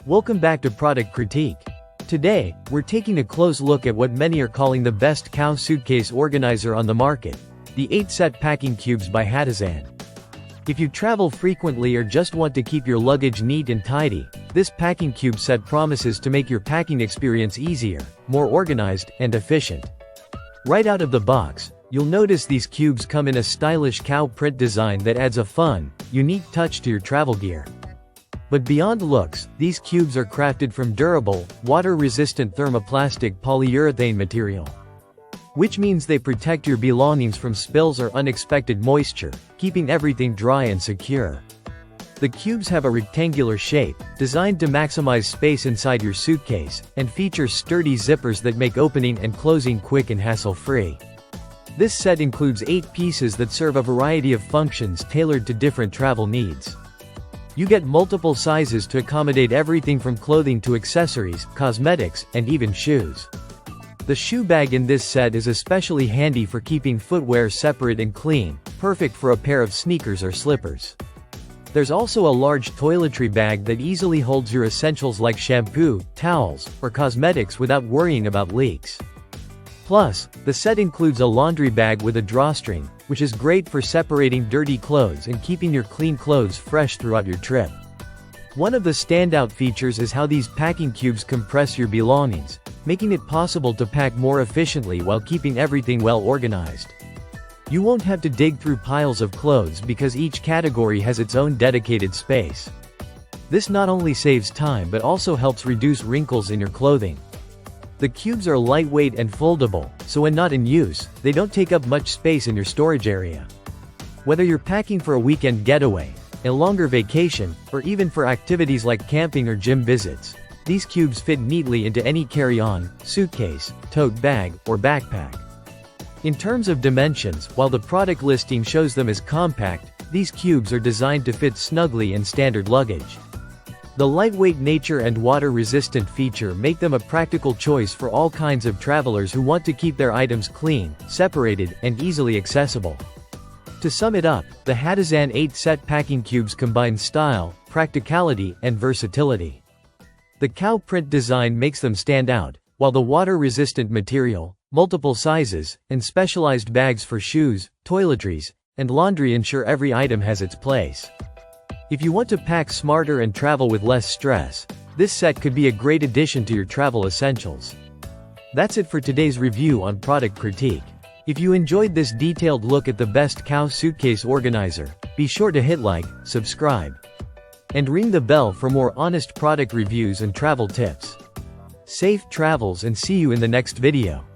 Welcome back to Product Critique. Today, we're taking a close look at what many are calling the best Cow Suitcase organizer on the market, the 8-set packing cubes by Hatisan. If you travel frequently or just want to keep your luggage neat and tidy, this packing cube set promises to make your packing experience easier, more organized, and efficient. Right out of the box, you'll notice these cubes come in a stylish cow print design that adds a fun, unique touch to your travel gear. But beyond looks, these cubes are crafted from durable, water-resistant thermoplastic polyurethane material, which means they protect your belongings from spills or unexpected moisture, keeping everything dry and secure. The cubes have a rectangular shape, designed to maximize space inside your suitcase, and features sturdy zippers that make opening and closing quick and hassle-free. This set includes 8 pieces that serve a variety of functions tailored to different travel needs. You get multiple sizes to accommodate everything from clothing to accessories, cosmetics, and even shoes. The shoe bag in this set is especially handy for keeping footwear separate and clean, perfect for a pair of sneakers or slippers. There's also a large toiletry bag that easily holds your essentials like shampoo, towels, or cosmetics without worrying about leaks. Plus, the set includes a laundry bag with a drawstring, which is great for separating dirty clothes and keeping your clean clothes fresh throughout your trip. One of the standout features is how these packing cubes compress your belongings, making it possible to pack more efficiently while keeping everything well organized. You won't have to dig through piles of clothes because each category has its own dedicated space. This not only saves time but also helps reduce wrinkles in your clothing. The cubes are lightweight and foldable, so when not in use, they don't take up much space in your storage area. Whether you're packing for a weekend getaway, a longer vacation, or even for activities like camping or gym visits, these cubes fit neatly into any carry-on, suitcase, tote bag, or backpack. In terms of dimensions, while the product listing shows them as compact, these cubes are designed to fit snugly in standard luggage. The lightweight nature and water-resistant feature make them a practical choice for all kinds of travelers who want to keep their items clean, separated, and easily accessible. To sum it up, the Hatisan 8-set packing cubes combine style, practicality, and versatility. The cow print design makes them stand out, while the water-resistant material, multiple sizes, and specialized bags for shoes, toiletries, and laundry ensure every item has its place. If you want to pack smarter and travel with less stress, this set could be a great addition to your travel essentials. That's it for today's review on Product Critique. If you enjoyed this detailed look at the best Cow Suitcase organizer, be sure to hit like, subscribe, and ring the bell for more honest product reviews and travel tips. Safe travels and see you in the next video.